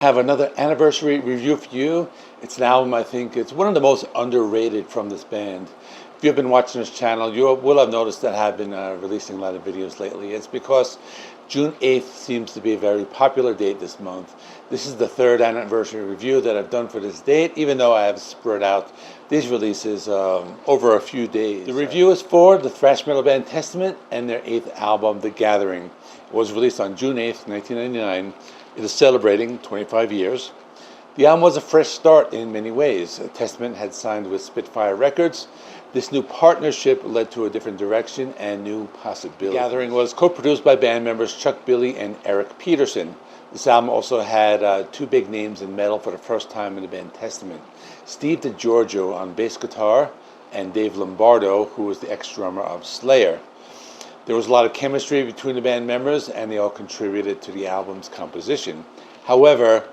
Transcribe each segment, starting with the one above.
Have another anniversary review for you. It's an album, I think it's one of the most underrated from this band. If you've been watching this channel, you will have noticed that I've been releasing a lot of videos lately. It's because June 8th seems to be a very popular date this month. This is the third anniversary review that I've done for this date, even though I have spread out these releases over a few days. The review is for the thrash metal band Testament and their 8th album, The Gathering. It was released on June 8th, 1999. It is celebrating 25 years. The album was a fresh start in many ways. Testament had signed with Spitfire Records. This new partnership led to a different direction and new possibilities. The Gathering was co-produced by band members Chuck Billy and Eric Peterson. This album also had two big names in metal for the first time in the band Testament. Steve DiGiorgio on bass guitar and Dave Lombardo, who was the ex-drummer of Slayer. There was a lot of chemistry between the band members, and they all contributed to the album's composition. However,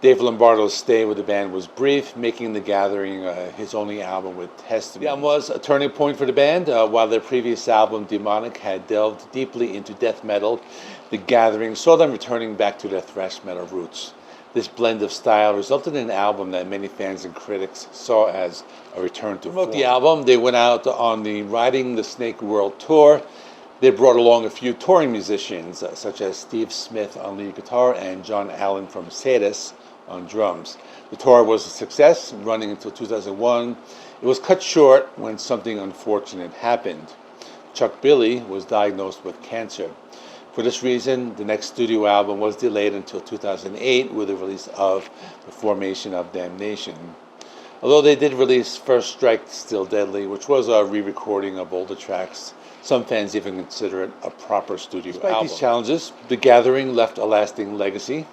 Dave Lombardo's stay with the band was brief, making The Gathering his only album with Testament. The album was a turning point for the band. While their previous album, Demonic, had delved deeply into death metal, The Gathering saw them returning back to their thrash metal roots. This blend of style resulted in an album that many fans and critics saw as a return to form. To promote the album, they went out on the Riding the Snake World Tour. They brought along a few touring musicians, such as Steve Smith on lead guitar and John Allen from Sadis on drums. The tour was a success, running until 2001. It was cut short when something unfortunate happened. Chuck Billy was diagnosed with cancer. For this reason, the next studio album was delayed until 2008 with the release of The Formation of Damnation. Although they did release First Strike Still Deadly, which was a re-recording of older tracks, some fans even consider it a proper studio album. Despite these challenges, The Gathering left a lasting legacy,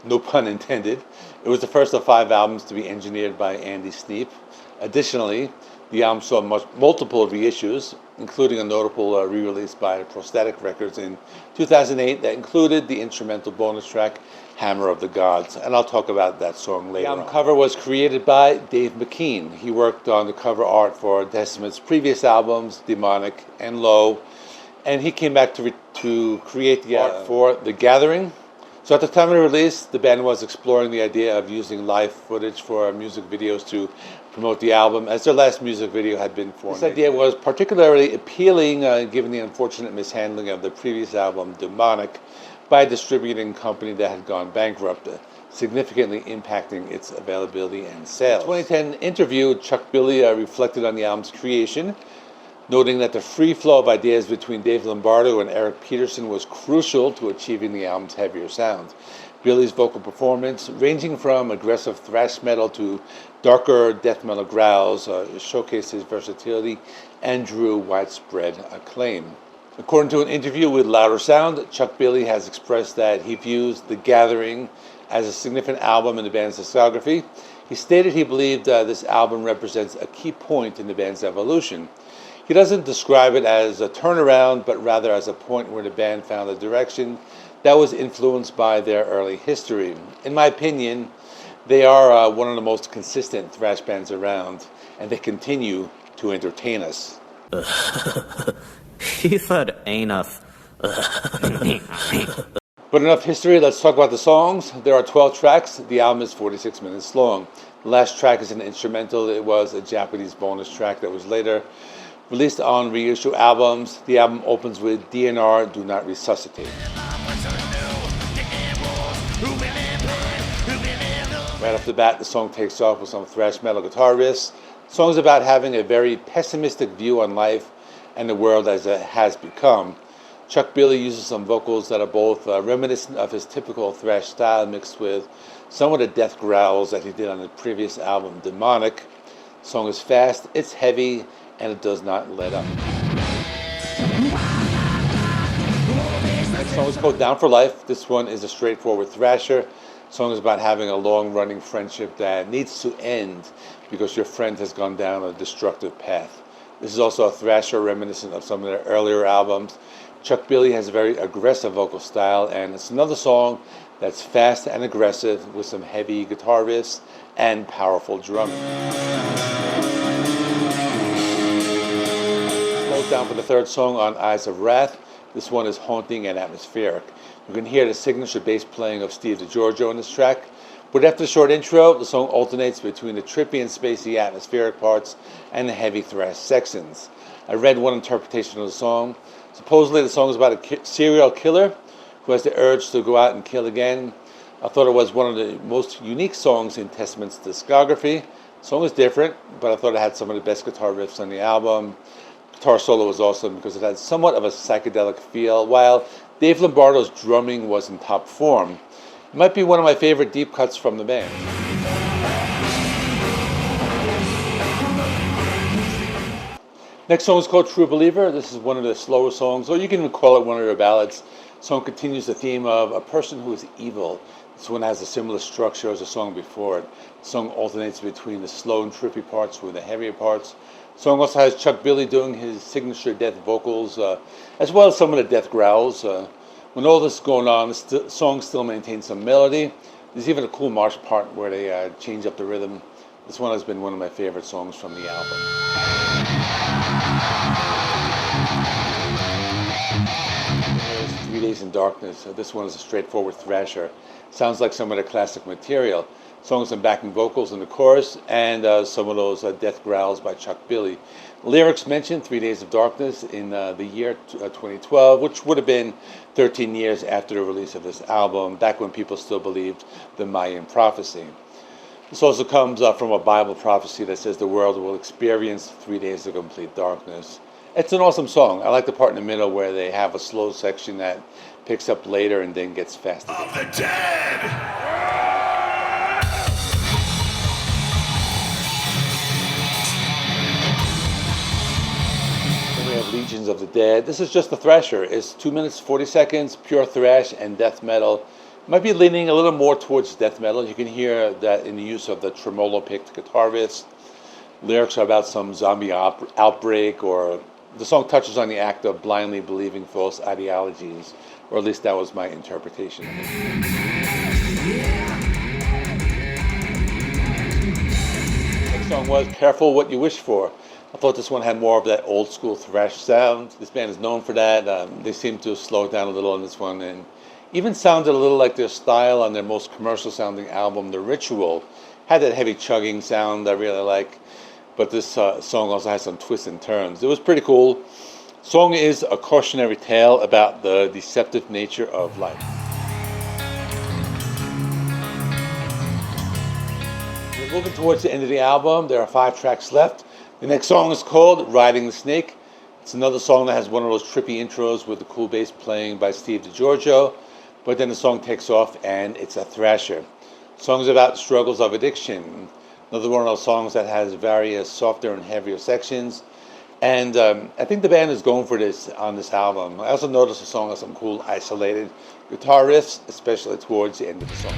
no pun intended. It was the first of 5 albums to be engineered by Andy Sneap. Additionally, the album saw multiple reissues, including a notable re-release by Prosthetic Records in 2008 that included the instrumental bonus track Hammer of the Gods, and I'll talk about that song later. The album cover was created by Dave McKean. He worked on the cover art for Testament's previous albums, Demonic and Low, and he came back to create the art for The Gathering. So at the time of the release, the band was exploring the idea of using live footage for music videos to promote the album, as their last music video had been for. This idea was particularly appealing given the unfortunate mishandling of the previous album, Demonic, by a distributing company that had gone bankrupt, significantly impacting its availability and sales. In a 2010 interview, Chuck Billy reflected on the album's creation, noting that the free flow of ideas between Dave Lombardo and Eric Peterson was crucial to achieving the album's heavier sound. Billy's vocal performance, ranging from aggressive thrash metal to darker death metal growls, showcased his versatility and drew widespread acclaim. According to an interview with Louder Sound, Chuck Billy has expressed that he views The Gathering as a significant album in the band's discography. He stated he believed this album represents a key point in the band's evolution. He doesn't describe it as a turnaround, but rather as a point where the band found a direction that was influenced by their early history. In my opinion, they are one of the most consistent thrash bands around, and they continue to entertain us. He said enough. But enough history, let's talk about the songs. There are 12 tracks. The album is 46 minutes long. The last track is an instrumental. It was a Japanese bonus track that was later released on reissue albums. The album opens with D.N.R, Do Not Resuscitate. Right off the bat, the song takes off with some thrash metal guitar riffs. The song is about having a very pessimistic view on life and the world as it has become. Chuck Billy uses some vocals that are both reminiscent of his typical thrash style mixed with some of the death growls that he did on the previous album, Demonic. The song is fast, it's heavy, and it does not let up. The song is called Down for Life. This one is a straightforward thrasher. The song is about having a long-running friendship that needs to end because your friend has gone down a destructive path. This is also a thrasher reminiscent of some of their earlier albums. Chuck Billy has a very aggressive vocal style, and it's another song that's fast and aggressive with some heavy guitar riffs and powerful drumming. Slows down for the third song on Eyes of Wrath. This one is haunting and atmospheric. You can hear the signature bass playing of Steve DiGiorgio in this track. But after the short intro, the song alternates between the trippy and spacey atmospheric parts and the heavy thrash sections. I read one interpretation of the song. Supposedly the song is about a serial killer who has the urge to go out and kill again. I thought it was one of the most unique songs in Testament's discography. The song is different, but I thought it had some of the best guitar riffs on the album. Guitar solo was awesome because it had somewhat of a psychedelic feel, while Dave Lombardo's drumming was in top form. It might be one of my favorite deep cuts from the band. Next song is called True Believer. This is one of the slower songs, or you can even call it one of their ballads. The song continues the theme of a person who is evil. This one has a similar structure as the song before it. The song alternates between the slow and trippy parts with the heavier parts. The song also has Chuck Billy doing his signature death vocals, as well as some of the death growls. When all this is going on, the song still maintains some melody. There's even a cool march part where they change up the rhythm. This one has been one of my favorite songs from the album. 3 Days in Darkness. This one is a straightforward thrasher. Sounds like some of the classic material. Songs and backing vocals in the chorus, and some of those death growls by Chuck Billy. Lyrics mention 3 Days of Darkness in the year 2012, which would have been 13 years after the release of this album, back when people still believed the Mayan prophecy. This also comes from a Bible prophecy that says the world will experience 3 days of complete darkness. It's an awesome song. I like the part in the middle where they have a slow section that picks up later and then gets fast again. Of the dead! Then we have Legions of the Dead. This is just the thrasher. It's 2 minutes 40 seconds, pure thrash and death metal. Might be leaning a little more towards death metal. You can hear that in the use of the tremolo-picked guitar riffs. Lyrics are about some zombie outbreak, or the song touches on the act of blindly believing false ideologies, or at least that was my interpretation of it. Next song was Careful What You Wish For. I thought this one had more of that old school thrash sound. This band is known for that. They seem to slow it down a little on this one, and even sounded a little like their style on their most commercial sounding album, The Ritual. Had that heavy chugging sound I really like, but this song also has some twists and turns. It was pretty cool. Song is a cautionary tale about the deceptive nature of life. We're moving towards the end of the album. There are 5 tracks left. The next song is called Riding the Snake. It's another song that has one of those trippy intros with the cool bass playing by Steve DiGiorgio, but then the song takes off and it's a thrasher. The song is about struggles of addiction. Another one of those songs that has various softer and heavier sections. And I think the band is going for this on this album. I also noticed the song has some cool isolated guitar riffs, especially towards the end of the song.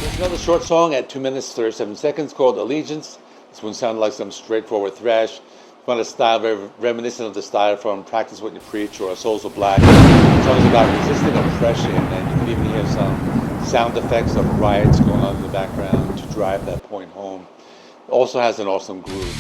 There's another short song at 2 minutes 37 seconds called Allegiance. This one sounded like some straightforward thrash. One of the style very reminiscent of the style from Practice What You Preach or Souls of Black. The song is about resisting oppression, and you can even hear some sound effects of riots going on in the background to drive that point home. It also has an awesome groove.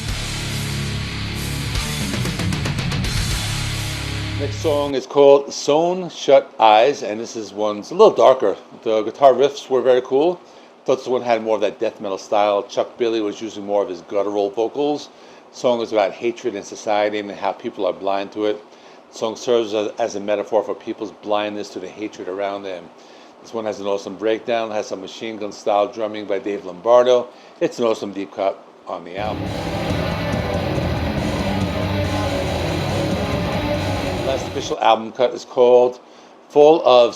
Next song is called Sewn Shut Eyes, and one's a little darker. The guitar riffs were very cool. I thought this one had more of that death metal style. Chuck Billy was using more of his guttural vocals. The song is about hatred in society and how people are blind to it. The song serves as a metaphor for people's blindness to the hatred around them. This one has an awesome breakdown, has some machine gun style drumming by Dave Lombardo. It's an awesome deep cut on the album. The last official album cut is called Fall of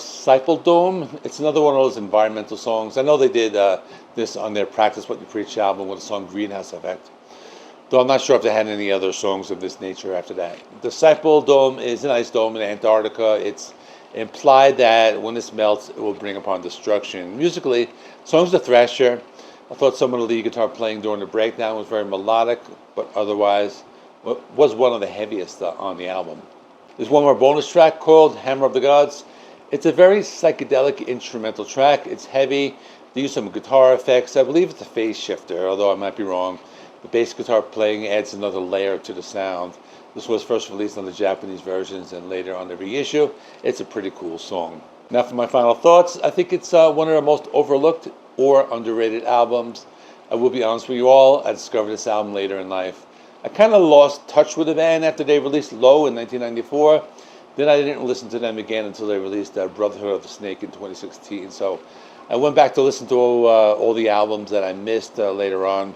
Dome. It's another one of those environmental songs. I know they did this on their Practice What You Preach album with the song Greenhouse Effect. Though I'm not sure if they had any other songs of this nature after that. The Dome is an ice dome in Antarctica. It's implied that when this melts, it will bring upon destruction. Musically, the song's a thrasher. I thought some of the lead guitar playing during the breakdown was very melodic, but otherwise was one of the heaviest on the album. There's one more bonus track called Hammer of the Gods. It's a very psychedelic instrumental track. It's heavy. They use some guitar effects. I believe it's a phase shifter, although I might be wrong. The bass guitar playing adds another layer to the sound. This was first released on the Japanese versions and later on the reissue. It's a pretty cool song. Now for my final thoughts, I think it's one of the most overlooked or underrated albums. I will be honest with you all, I discovered this album later in life. I kind of lost touch with the band after they released Low in 1994. Then I didn't listen to them again until they released Brotherhood of the Snake in 2016. So I went back to listen to all the albums that I missed later on.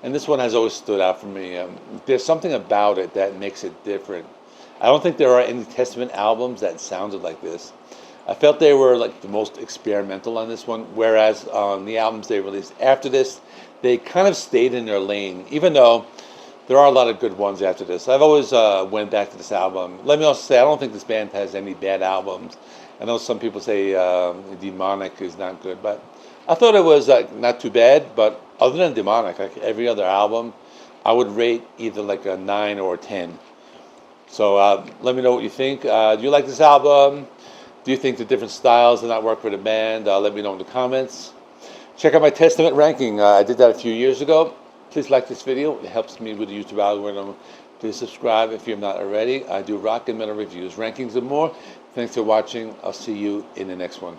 And this one has always stood out for me. There's something about it that makes it different. I don't think there are any Testament albums that sounded like this. I felt they were like the most experimental on this one, whereas on the albums they released after this, they kind of stayed in their lane, even though there are a lot of good ones after this. I've always went back to this album. Let me also say, I don't think this band has any bad albums. I know some people say Demonic is not good, but I thought it was not too bad. But other than Demonic, like every other album, I would rate either like a 9 or a 10. So let me know what you think. Do you like this album? Do you think the different styles do not work for the band? Let me know in the comments. Check out my Testament ranking. I did that a few years ago. Please like this video. It helps me with the YouTube algorithm. Please subscribe if you're not already. I do rock and metal reviews, rankings, and more. Thanks for watching. I'll see you in the next one.